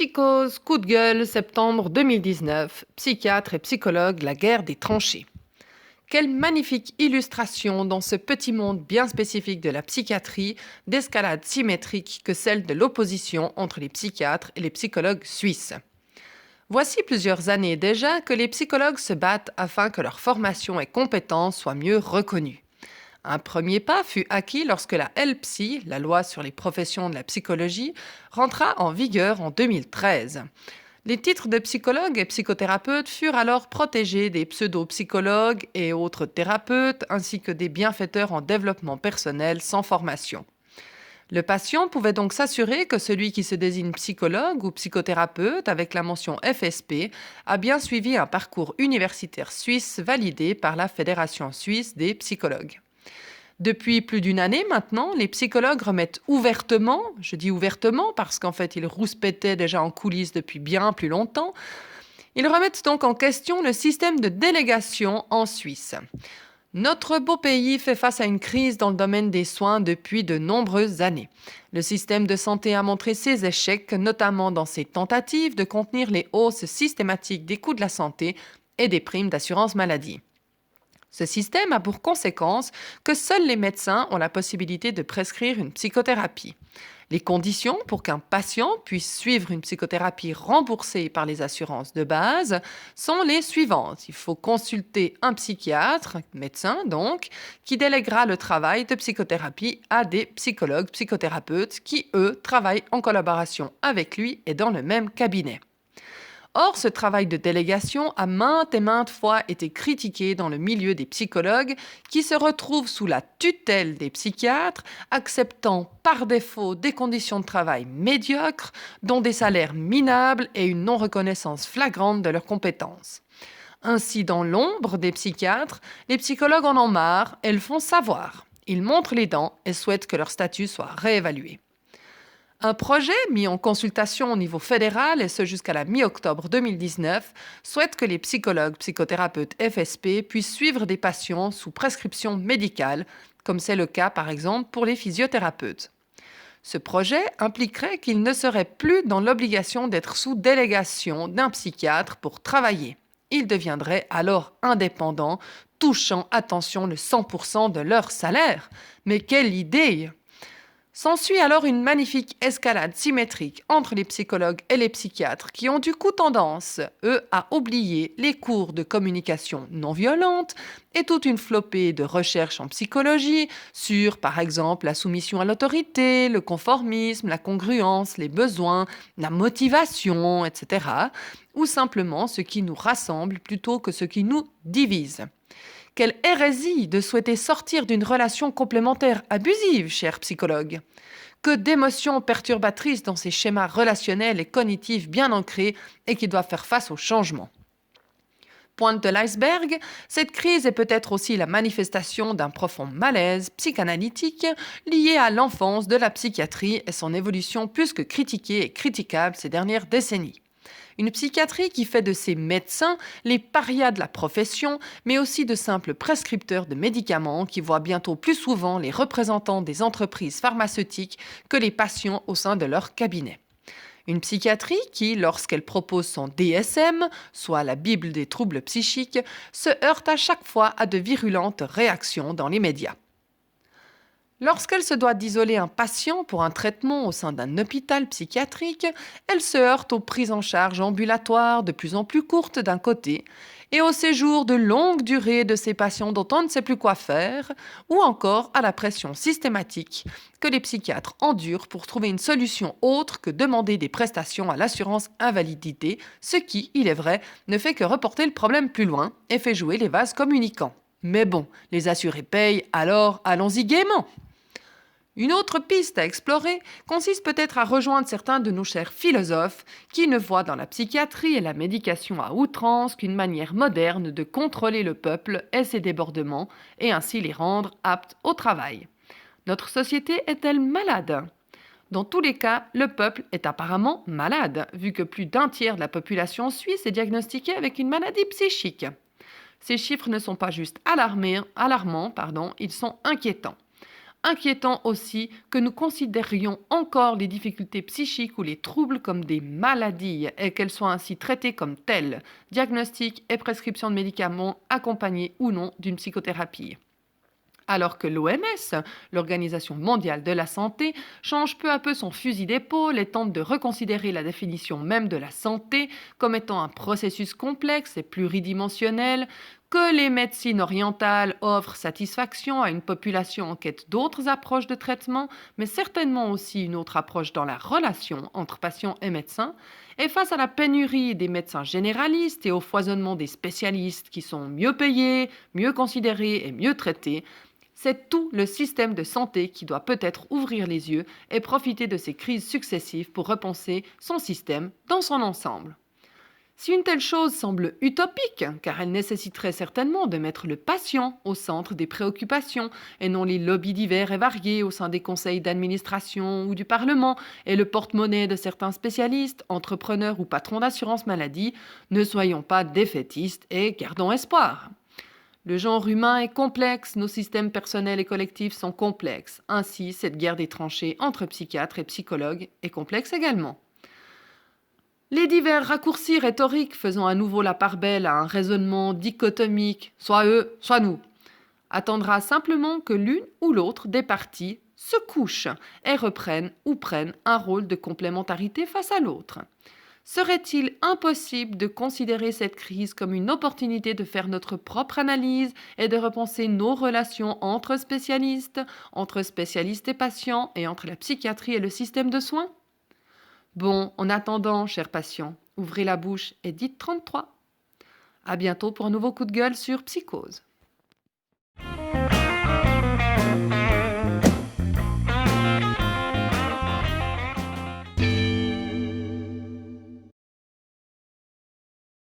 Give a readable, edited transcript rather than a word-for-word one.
Psychose, coup de gueule, septembre 2019. Psychiatre et psychologue, la guerre des tranchées. Quelle magnifique illustration dans ce petit monde bien spécifique de la psychiatrie, d'escalade symétrique que celle de l'opposition entre les psychiatres et les psychologues suisses. Voici plusieurs années déjà que les psychologues se battent afin que leur formation et compétences soient mieux reconnues. Un premier pas fut acquis lorsque la LPSY, la loi sur les professions de la psychologie, rentra en vigueur en 2013. Les titres de psychologue et psychothérapeute furent alors protégés des pseudo-psychologues et autres thérapeutes, ainsi que des bienfaiteurs en développement personnel sans formation. Le patient pouvait donc s'assurer que celui qui se désigne psychologue ou psychothérapeute avec la mention FSP a bien suivi un parcours universitaire suisse validé par la Fédération suisse des psychologues. Depuis plus d'une année maintenant, les psychologues remettent ouvertement, je dis ouvertement parce qu'en fait ils rouspétaient déjà en coulisses depuis bien plus longtemps, ils remettent donc en question le système de délégation en Suisse. Notre beau pays fait face à une crise dans le domaine des soins depuis de nombreuses années. Le système de santé a montré ses échecs, notamment dans ses tentatives de contenir les hausses systématiques des coûts de la santé et des primes d'assurance maladie. Ce système a pour conséquence que seuls les médecins ont la possibilité de prescrire une psychothérapie. Les conditions pour qu'un patient puisse suivre une psychothérapie remboursée par les assurances de base sont les suivantes. Il faut consulter un psychiatre, médecin donc, qui délèguera le travail de psychothérapie à des psychologues, psychothérapeutes qui, eux, travaillent en collaboration avec lui et dans le même cabinet. Or, ce travail de délégation a maintes et maintes fois été critiqué dans le milieu des psychologues qui se retrouvent sous la tutelle des psychiatres, acceptant par défaut des conditions de travail médiocres, dont des salaires minables et une non-reconnaissance flagrante de leurs compétences. Ainsi, dans l'ombre des psychiatres, les psychologues en ont marre et le font savoir. Ils montrent les dents et souhaitent que leur statut soit réévalué. Un projet mis en consultation au niveau fédéral, et ce jusqu'à la mi-octobre 2019, souhaite que les psychologues, psychothérapeutes FSP puissent suivre des patients sous prescription médicale, comme c'est le cas par exemple pour les physiothérapeutes. Ce projet impliquerait qu'ils ne seraient plus dans l'obligation d'être sous délégation d'un psychiatre pour travailler. Ils deviendraient alors indépendants, touchant, attention, le 100% de leur salaire. Mais quelle idée! S'ensuit alors une magnifique escalade symétrique entre les psychologues et les psychiatres qui ont du coup tendance, eux, à oublier les cours de communication non violente et toute une flopée de recherches en psychologie sur, par exemple, la soumission à l'autorité, le conformisme, la congruence, les besoins, la motivation, etc. ou simplement ce qui nous rassemble plutôt que ce qui nous divise. Quelle hérésie de souhaiter sortir d'une relation complémentaire abusive, chers psychologues. Que d'émotions perturbatrices dans ces schémas relationnels et cognitifs bien ancrés et qui doivent faire face au changement. Pointe de l'iceberg, cette crise est peut-être aussi la manifestation d'un profond malaise psychanalytique lié à l'enfance de la psychiatrie et son évolution plus que critiquée et critiquable ces dernières décennies. Une psychiatrie qui fait de ses médecins les parias de la profession, mais aussi de simples prescripteurs de médicaments qui voient bientôt plus souvent les représentants des entreprises pharmaceutiques que les patients au sein de leur cabinet. Une psychiatrie qui, lorsqu'elle propose son DSM, soit la Bible des troubles psychiques, se heurte à chaque fois à de virulentes réactions dans les médias. Lorsqu'elle se doit d'isoler un patient pour un traitement au sein d'un hôpital psychiatrique, elle se heurte aux prises en charge ambulatoires de plus en plus courtes d'un côté et au séjour de longue durée de ces patients dont on ne sait plus quoi faire, ou encore à la pression systématique que les psychiatres endurent pour trouver une solution autre que demander des prestations à l'assurance invalidité, ce qui, il est vrai, ne fait que reporter le problème plus loin et fait jouer les vases communicants. Mais bon, les assurés payent, alors allons-y gaiement. Une autre piste à explorer consiste peut-être à rejoindre certains de nos chers philosophes qui ne voient dans la psychiatrie et la médication à outrance qu'une manière moderne de contrôler le peuple et ses débordements et ainsi les rendre aptes au travail. Notre société est-elle malade ? Dans tous les cas, le peuple est apparemment malade, vu que plus d'un tiers de la population suisse est diagnostiquée avec une maladie psychique. Ces chiffres ne sont pas juste alarmants, ils sont inquiétants. Inquiétant aussi que nous considérions encore les difficultés psychiques ou les troubles comme des maladies et qu'elles soient ainsi traitées comme telles, diagnostic et prescription de médicaments accompagnés ou non d'une psychothérapie. Alors que l'OMS, l'Organisation mondiale de la santé, change peu à peu son fusil d'épaule et tente de reconsidérer la définition même de la santé comme étant un processus complexe et pluridimensionnel, que les médecines orientales offrent satisfaction à une population en quête d'autres approches de traitement, mais certainement aussi une autre approche dans la relation entre patients et médecins, et face à la pénurie des médecins généralistes et au foisonnement des spécialistes qui sont mieux payés, mieux considérés et mieux traités, c'est tout le système de santé qui doit peut-être ouvrir les yeux et profiter de ces crises successives pour repenser son système dans son ensemble. Si une telle chose semble utopique, car elle nécessiterait certainement de mettre le patient au centre des préoccupations et non les lobbies divers et variés au sein des conseils d'administration ou du Parlement et le porte-monnaie de certains spécialistes, entrepreneurs ou patrons d'assurance maladie, ne soyons pas défaitistes et gardons espoir. Le genre humain est complexe, nos systèmes personnels et collectifs sont complexes. Ainsi, cette guerre des tranchées entre psychiatres et psychologues est complexe également. Les divers raccourcis rhétoriques faisant à nouveau la part belle à un raisonnement dichotomique, soit eux, soit nous, attendra simplement que l'une ou l'autre des parties se couche et reprenne ou prenne un rôle de complémentarité face à l'autre. Serait-il impossible de considérer cette crise comme une opportunité de faire notre propre analyse et de repenser nos relations entre spécialistes et patients et entre la psychiatrie et le système de soins? Bon, en attendant, chers patients, ouvrez la bouche et dites 33. À bientôt pour un nouveau coup de gueule sur Psychose.